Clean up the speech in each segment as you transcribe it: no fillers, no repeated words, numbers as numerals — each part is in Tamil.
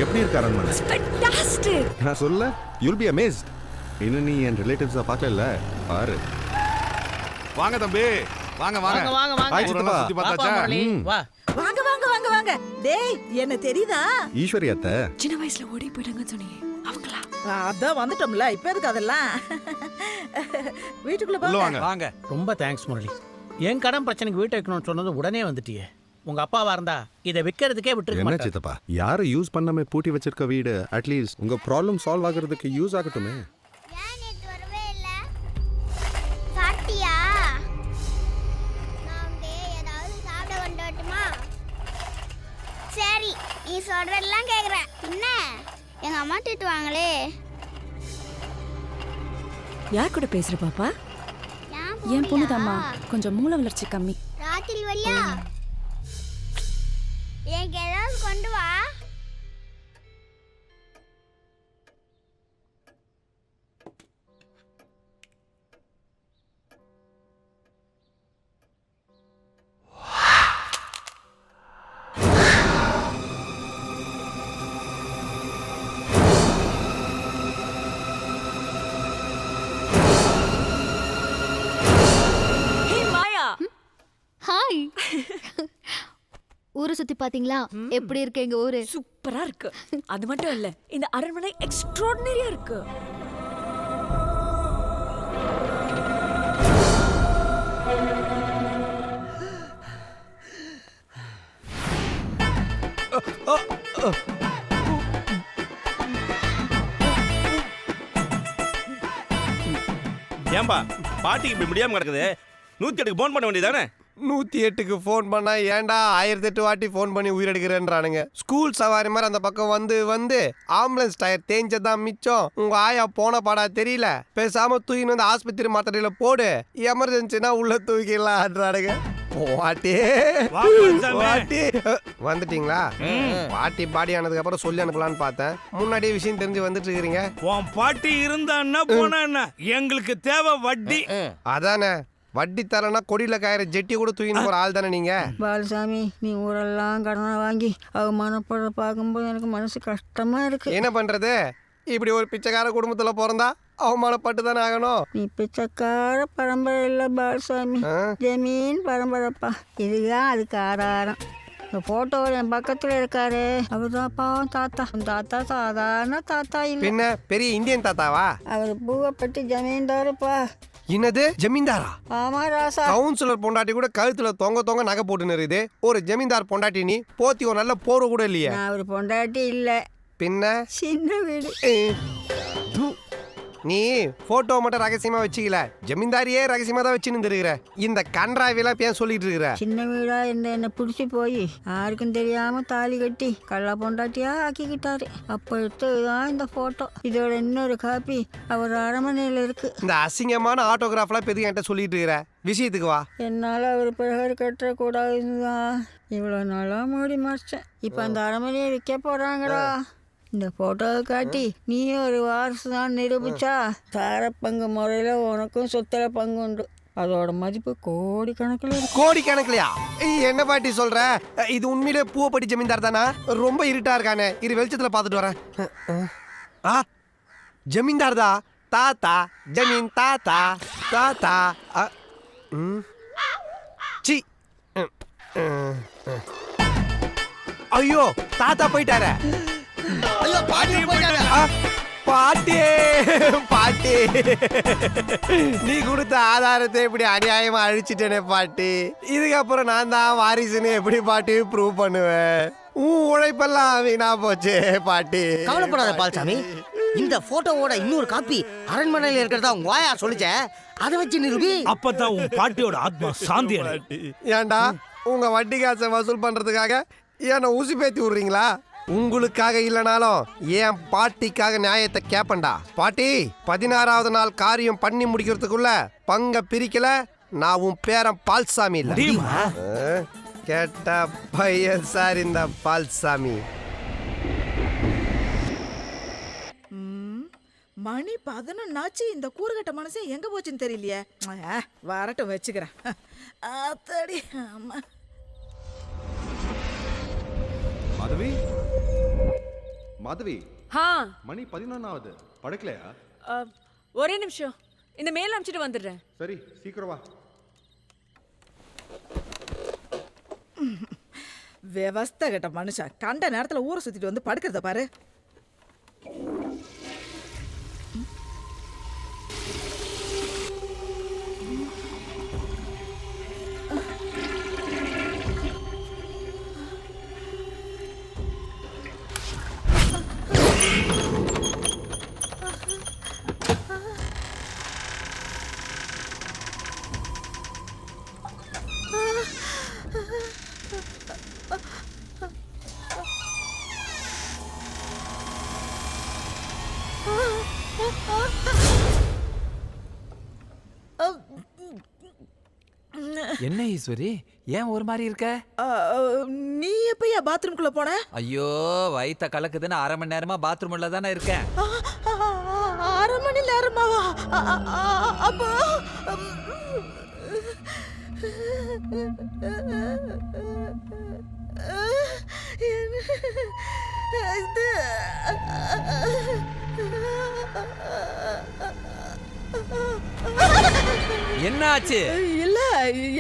எப்படி இருக்கு அரண்மனை? Fantastic. நான் சொல்ல you'll be amazed. இன்னும் நீ என் ரிலேட்டிவ்ஸை பார்க்கல பாரு. வாங்க தம்பி, வாங்க வாங்க வாங்க வாங்க Hi, சித்தப்பா. சுத்தி பார்த்தாச்சா? வா வாங்க வாங்க வாங்க வாங்க. டேய் என்ன தெரியுதா? ஈஸ்வரி அத்தை. சின்ன வயசுல ஓடி போயிட்டாங்கன்னு சொன்னீங்க அவங்களா? அதான் வந்துட்டோம்ல, இப்ப எதுக்கு அதெல்லாம்? வீட்டுக்குள்ள உள்ள வாங்க. வாங்க. ரொம்ப தேங்க்ஸ் முரளி. என் கடன் பிரச்சனைக்கு வீட்டை வைக்கணும்னு சொன்னது உடனே வந்துட்டியே. உங்க அப்பாவா இருந்தா இதை விற்கிறதுக்கே விட்டுருக்க என்ன மாட்டாரு. சித்தப்பா யாரும் யூஸ் பண்ணாம பூட்டி வச்சிருக்க வீடு அட்லீஸ்ட் உங்க ப்ராப்ளம் சால்வ் ஆகுறதுக்கு யூஸ் ஆகட்டுமே. ஏன் நேத்து வரவே இல்ல? சாப்பிட்டியா? நான் அப்படியே ஏதாவது சாப்பிட கொண்டு வரட்டுமா? சரி, நீ சொல்றதெல்லாம் கேக்குறேன். என்ன? எங்க அம்மா திட்டுவாங்களே. யார் கூட பேசுற பாப்பா? என் பொண்ணுதாம்மா, கொஞ்சம் மூளை வளர்ச்சி கம்மி. ராத்திரி வரியா? எனக்கு ஏதாவது கொண்டு வா. ஹே மாயா. ஹாய். ஊரை சுத்தி பாத்தீங்களா? எப்படி இருக்கு எங்க ஊரு? சூப்பரா இருக்கு. அது மட்டும் இல்ல, இந்த அரண்மனை எக்ஸ்ட்ராordinary இருக்கு. ஏன்பா பாட்டிக்கு இப்படி முடியாம கிடக்குது? 108க்கு போன் பண்ண வேண்டியதானே? 108க்கு ஃபோன் பண்ணா ஏன்டா 1008 வாட்டி ஃபோன் பண்ணி உயிரெடுக்கிறேன்றானுங்க. ஸ்கூல் சவாரி மாதிரி அந்த பக்கம் வந்து ஆம்புலன்ஸ் டயர் தேஞ்சதான் மிச்சம். உங்க ஆயா போன பாடா தெரியல. பேசாம தூக்கின்னு வந்து ஆஸ்பத்திரி மாத்திரையில போடு, எமர்ஜென்சினா உள்ள தூக்கிடலான்றானுங்க. வாட்டி வாட்டி வந்துட்டீங்களா? பாட்டி பாடி ஆனதுக்கு அப்புறம் சொல்லி அனுப்பலான்னு பார்த்தேன். முன்னாடியே விஷயம் தெரிஞ்சு வந்துட்டு இருக்கிறீங்க. உன் பாட்டி இருந்தான்னா போனா என்ன? எங்களுக்கு தேவை வட்டி. அதானே, வட்டி தரனா கொடியில காயிற ஜெட்டி கூட தூக்கின்னு போற ஆள் தானே நீங்க. பாலசாமி, நீ ஊரெல்லாம் கடனை வாங்கி அவமானப்பட பார்க்கும்போது எனக்கு மனசு கஷ்டமா இருக்கு. என்ன பண்றது? இப்படி ஒரு பிச்சைக்கார குடும்பத்துல பிறந்தா அவமானப்பட்டு தானே ஆகணும். நீ பிச்சைக்கார பரம்பரை இல்ல பாலசாமி, ஜமீன் பரம்பரைப்பா. இதுதான் அதுக்கு ஆதாரம். இந்த போட்டோவில் என் பக்கத்துல இருக்காரு, அவர்தான் பாவம் தாத்தா. தாத்தா சாதாரண தாத்தா இல்லை, பின்ன பெரிய இந்தியன் தாத்தாவா? அவர் பூவைப்பட்டி ஜமீன்தாருப்பா. என்னது ஜமீன்தாரா? ஆமா ராசா. கவுன்சிலர் பொண்டாட்டி கூட கழுத்துல தொங்க நகை போட்டுன்னு இருக்குது. ஒரு ஜமீன்தார் பொண்டாட்டி நீ போத்தி ஒரு நல்ல போர்வை கூட இல்லையே. நான் ஒரு பொண்டாட்டி இல்ல, பின்ன சின்ன வீடு. நீ போட்டோ மட்டும் ரகசியமா வச்சுக்கல, ஜமீன்தாரியே ரகசியமா தான் வச்சுன்னு இருக்கிற. இந்த கன்றாவிலாம் பேன் சொல்லிட்டு இருக்கிற. சின்ன வீடா இருந்த என்ன பிடிச்சி போய் யாருக்கும் தெரியாம தாலி கட்டி கள்ளா பொண்டாட்டியா ஆக்கிக்கிட்டாரு. அப்ப எடுத்ததுதான் இந்த போட்டோ. இதோட இன்னொரு காப்பி அவர் அரண்மனையில இருக்கு. இந்த அசிங்கமான ஆட்டோகிராஃப்லாம் பெரிய என்கிட்ட சொல்லிட்டு இருக்கிற. விஷயத்துக்கு வா. என்னால அவர் பிரகர் கட்டக்கூடாதுதான் இவ்வளவு நாளா மூடி மறைச்சேன். இப்ப அந்த அரண்மனையை விற்க போறாங்கடா. இந்த போட்டோவை காட்டி நீ ஒரு வாரிசு தான் நிரூபிச்சா தார பங்கு முறையில உனக்கும் சொத்துல பங்கு உண்டு. அதோட மதிப்பு கோடி கணக்குல இருக்கு. கோடி கணக்குலையா? என்ன பாட்டி சொல்ற? இது உண்மையிலே பூவப்பட்டி ஜமீன்தார் தானா? ரொம்ப இருட்டா இருக்கானே, இரு வெளிச்சத்துல பாத்துட்டு வரேன். ஆ, ஜமீன்தார் தான். தாத்தா ஜமீன் தாத்தா தாத்தா. சி, ஐயோ தாத்தா போயிட்டாரே. பாட்டி பாட்டி, நீ கொடுத்த ஆதாரத்தை இப்படி அநியாயமா அழிச்சிட்டேனே பாட்டி. இதுக்கப்புறம் நான் தான் வாரிசுன்னு எப்படி பாட்டி ப்ரூவ் பண்ணுவேன்? உன் உழைப்பெல்லாம் வீணா போச்சு பாட்டி. கவலைப்படாத பால்சாமி, இந்த போட்டோவோட இன்னொரு காப்பி அரண்மனையில இருக்கிறதா உங்க வாயா சொல்லிச்ச, அதை வச்சு நிரூபி. அப்பதான் உன் பாட்டியோட ஆத்மா சாந்தி அடையும். ஏண்டா உங்க வட்டி காசை வசூல் பண்றதுக்காக என்ன ஊசி பேத்தி விடுறீங்களா? உங்களுக்காக இல்லைனாலும் என் பாட்டிக்காக நியாயத்தை கேப்பண்டா. பாட்டி, 16வது நாள் காரியம் பண்ணி முடிக்கிறதுக்குள்ள பங்க பிரிக்கல, நான் உன் பேரன் பால்சாமி இல்ல. கேட்ட பையன் சார் இந்த பால்சாமி. மணி 11 இந்த கூறுகட்ட மனசே எங்க போச்சுன்னு தெரியலையே. வரட்டும் வச்சுக்கிறேன். அத்தடி அம்மா. மாதவி மாதவி ஹா மணி 11 படுக்கலையா? ஒரே நிமிஷம், இந்த மேல் அனுப்பிச்சிட்டு வந்துடுறேன். சரி சீக்கிரம் வா. விவஸ்தை கட்ட மனுஷன் கண்ட நேரத்துல ஊரை சுத்திட்டு வந்து படுக்கிறத பாரு. என்ன ஈஸ்வரி, ஏன் ஒரு மாதிரி இருக்க? நீ எப்பயா பாத்ரூம்குள்ள போன? ஐயோ வயித்த கலக்குதுன்னு 1/2 மணி நேரமா பாத்ரூம்ல தானே இருக்கேன். 1/2 மணி நேரமாவா? அப்போ என்ன ஆச்சு? இல்ல,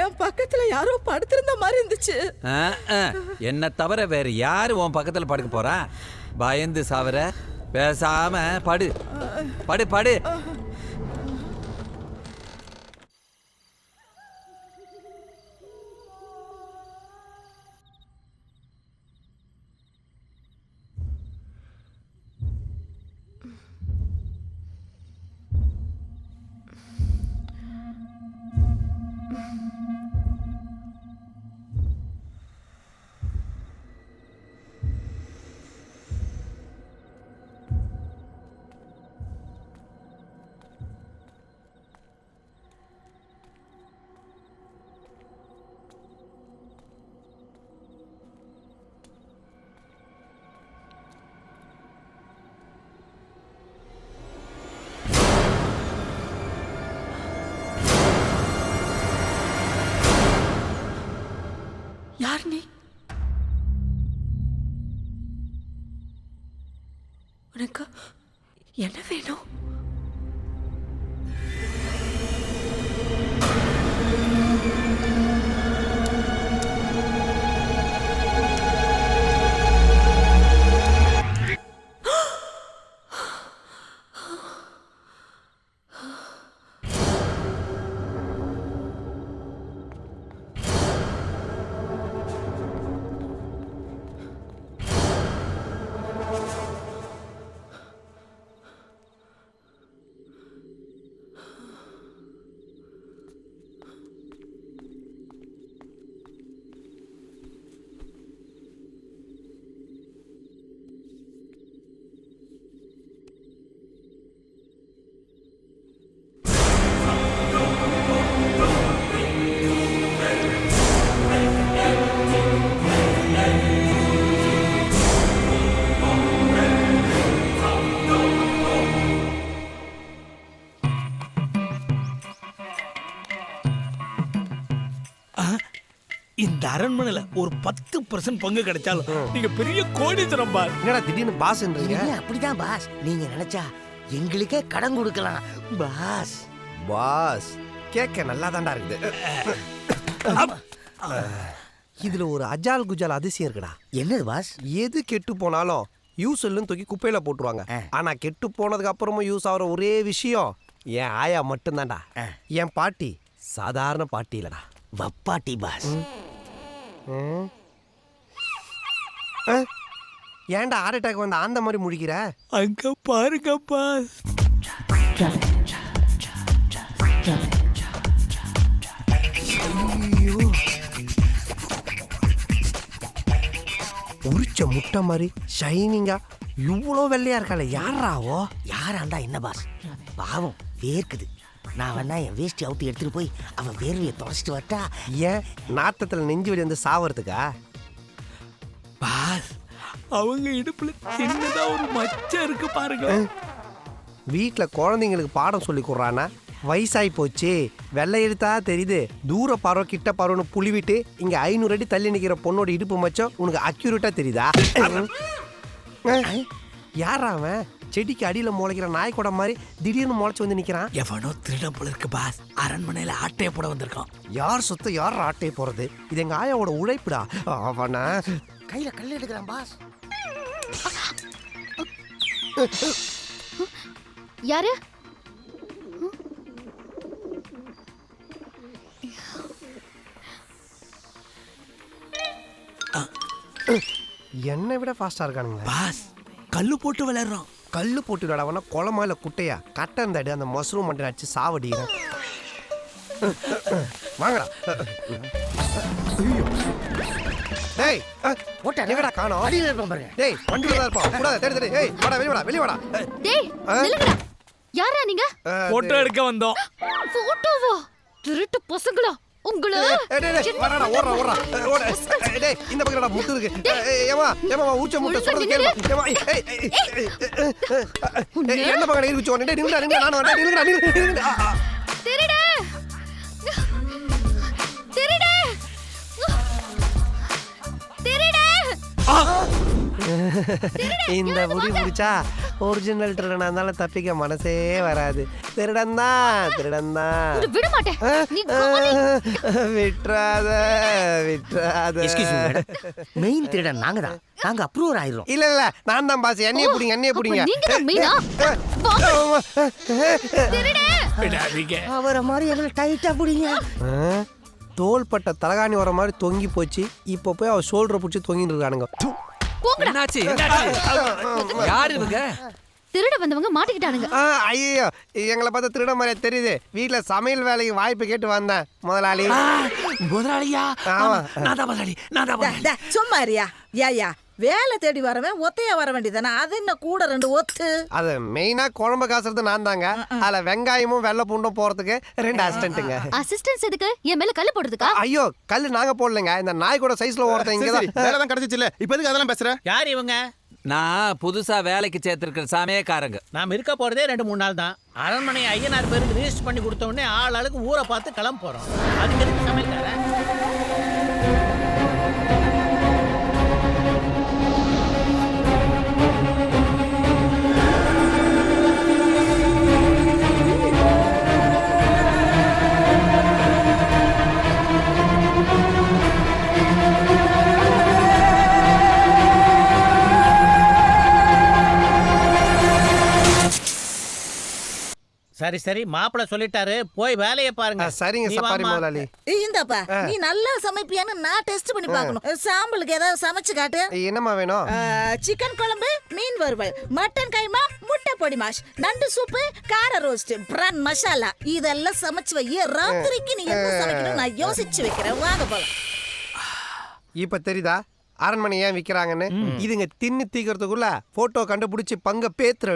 என் பக்கத்துல யாரோ படுத்திருந்த மாதிரி இருந்துச்சு. என்ன தவிர வேற யாரு உன் பக்கத்துல படுக்க போறா? பயந்து சாவர, பேசாம படு படு படு. யார் நீ? உனக்கு என்ன வேணும்? இந்த அரண்மனையில ஒரு 10% பங்கு கிடைச்சாலும் நீங்க பெரிய கோடீஸ்வரன் பாஸ். என்னடா திடீர்னு பாஸ்ன்றீங்க? அப்படிதான் பாஸ். நீங்க நினைச்சா எங்களுக்கே கடன் கொடுக்கலாம் பாஸ். பாஸ் கேட்க நல்லா தான்டா இருக்குது. இதுல ஒரு அஜால் குஜால் அதிசயம் இருக்குடா. என்னது பாஸ்? எது கெட்டு போனாலும் யூஸ் இல்லைன்னு தூக்கி குப்பையில போட்டுருவாங்க. ஆனா கெட்டு போனதுக்கு அப்புறமும் யூஸ் ஆகிற ஒரே விஷயம் என் ஆயா மட்டும்தான்டா. என் பாட்டி சாதாரண பாட்டி இல்லடா, வப்பாட்டி பாஸ். ஏன்டா ஹார்ட் அட்டாக் வந்து அந்த மாதிரி முடிக்கிற? அங்க பாருங்க பாஸ். உரிச்ச முட்டை மாதிரி ஷைனிங்கா இவ்வளோ வெள்ளையா இருக்கால, யாராவோ? யாராண்டா என்ன பாஸ்? பாவம் வேர்க்குது. நான் வேணா என் வேஷ்டி அவுத்து எடுத்துட்டு போய் அவன் வேர்வையை தொடச்சிட்டு வரட்டா? ஏன் நாத்தத்துல நெஞ்சு வலி வந்து சாவறதுக்கா? பாஸ் அவங்க இடுப்புல சின்னதா ஒரு மச்சம் இருக்கு பாருங்க. வீட்டில் குழந்தைங்களுக்கு பாடம் சொல்லி கொடுறானா? வயசாகி போச்சு, வெள்ளை எடுத்தா தெரியுது, தூர பார்வை கிட்ட பார்வைன்னு புளிவிட்டு இங்கே 500 அடி தள்ளி நிற்கிற பொண்ணோட இடுப்பு மச்சம் உனக்கு அக்யூரேட்டாக தெரியுதா? யாரா அவன்? செடிக்கு அடியில முளைக்கிற நாய்க்கூட மாதிரி திடீர்னு முளைச்சு வந்து நிக்கிறான். எவனோ திருடம் போல இருக்கு பாஸ். அரண்மனையில ஆட்டைய போட வந்திருக்கான். யார் சொத்து யார் ஆட்டை போறது? இது எங்க ஆயாவோட உழைப்புடா. அவன கையில கல் எடுக்கிறான் பாஸ். யாரு? என்னை விட ஃபாஸ்டா இருக்கானுங்க. பாஸ் கல்லு போட்டு விளையாடுறோம். கல்லு போட்டு விளையாடவனா குளமா இல்ல குட்டையா? கட்டந்தாடி அந்த மஷ்ரூம் மண்டை அடிச்சு சாவடிக்கிறேன். வாங்கடா. டேய் போட்டா எங்கடா காணோம்? அடியில இருப்பான் பாருங்க. டேய் வண்டில தான் இருப்பான். கூடாத தேடி தேடி. ஏய் வாடா வெளிய வாடா வெளிய வாடா. டேய் நில்லுங்கடா. யாரா நீங்க? போட்டோ எடுக்க வந்தோம். போட்டோவா? திருட்டு பசங்களா உங்கள? டேய் டேய் வாடா ஓடுறா ஓடுறா. ஓடு. டேய் இந்த பக்கம்டா முட்டு இருக்கு. ஏமா ஏமா ஊச்ச முட்டை சொல்றது கேளுமா. ஏமா ஏய் என்ன பக்கடா இருக்கு சொன்னே. டேய் நில்லுடா நில்லுடா நான் வரேன். நில்லுடா. திருடே. திருடே. திருடே. இந்த முடி முடிச்சா ஒரிஜினல் திருடனா இருந்தாலும் தப்பிக்க மனசே வராது. திருடன் தான் திருடன் தான். விட மாட்டேன். நீ விட்றாத விட்றாத. மெயின் திருடன் நாங்க தான். நாங்க அப்ரூவர் ஆயிரோம். இல்ல இல்ல நான் தான் பாஸ். என்னைய புடிங்க என்னைய புடிங்க. நீங்க தான் மெயினா? திருடே. விடாதீங்க. அவரை மாதிரி எங்களை டைட்டா புடிங்க. தோள்பட்ட தலகாணி வர மாதிரி தொங்கி போச்சு. இப்போ போய் அவ ஷோல்டரை பிடிச்சி தொங்கிட்டு இருக்கானுங்க. என்னாச்சு என்னாச்சு? யாரு இவங்க? திருட வந்தவங்க மாட்டிக்கிட்டானுங்க. ஐயோ எங்களை பார்த்தா திருட மாதிரியா தெரியுது. வீட்டுல சமையல் வேலைக்கு வாய்ப்பு கேட்டு வந்தேன் முதலாளி. முதலாளியா? ஆமா. நான் தான் முதலாளி. நான் தான் முதலாளி. சும்மா இருயா. ஏயா வேலை தேடி வரவன் ஒத்தையா வர வேண்டியதானே? அது என்ன கூட 2 ஒத்து? அது மெயினா குழம்பு காசுறது நான் தாங்க. அதுல வெங்காயமும் வெள்ளை பூண்டும் போறதுக்கு 2 அசிஸ்டன்ட்டுங்க. அசிஸ்டன்ஸ் எதுக்கு? என் மேல கல்லு போடுறதுக்கா? ஐயோ கல்லு நாங்க போடலங்க. இந்த நாய் கூட சைஸ்ல ஒருத்தன் இங்கதான். வேலை தான் கிடைச்சிச்சு இல்ல. இப்போ எதுக்கு அதெல்லாம் பேசுற? யார் இவங்க? நான் புதுசா வேலைக்கு சேர்த்திருக்கிற சமயக்காரங்க. நாம் இருக்க போறதே 2-3 நாள் தான். அரண்மனை ஐயனார் பேருக்கு ரிஜிஸ்டர் பண்ணி கொடுத்த உடனே ஆளுக்கு ஊரை பார்த்து கிளம்ப போறோம். அதுக்கு எதுக்கு சமையல்காரன்? சரி சரி மாப்பிள்ள சொல்லிட்டாரு, போய் வேலையை பாருங்க. சரிங்க நீ சப்பாரி வாம்மா. முதலாளி. இந்தாப்பா நீ நல்லா சமைப்பியான்னு நான் டெஸ்ட் பண்ணி பார்க்கணும். சாம்பிளுக்கு ஏதாவது சமைச்சு காட்டு. என்னம்மா வேணும்? சிக்கன் குழம்பு, மீன் வறுவல், மட்டன் கைமா, முட்டை பொடி மாஷ், நண்டு சூப்பு, கார ரோஸ்ட், பிரான் மசாலா இதெல்லாம் சமைச்சு வை. ராத்திரிக்கு நீ என்ன சமைக்கணும் நான் யோசிச்சு வைக்கிறேன். வாங்க போலாம். இப்ப தெரியுதா அரண்மனை ஏன் விக்கிறாங்கன்னு? இதுங்க தின்னு தீக்கிறதுக்குள்ள போட்டோ கண்டுபிடிச்சு பங்க பேத்துற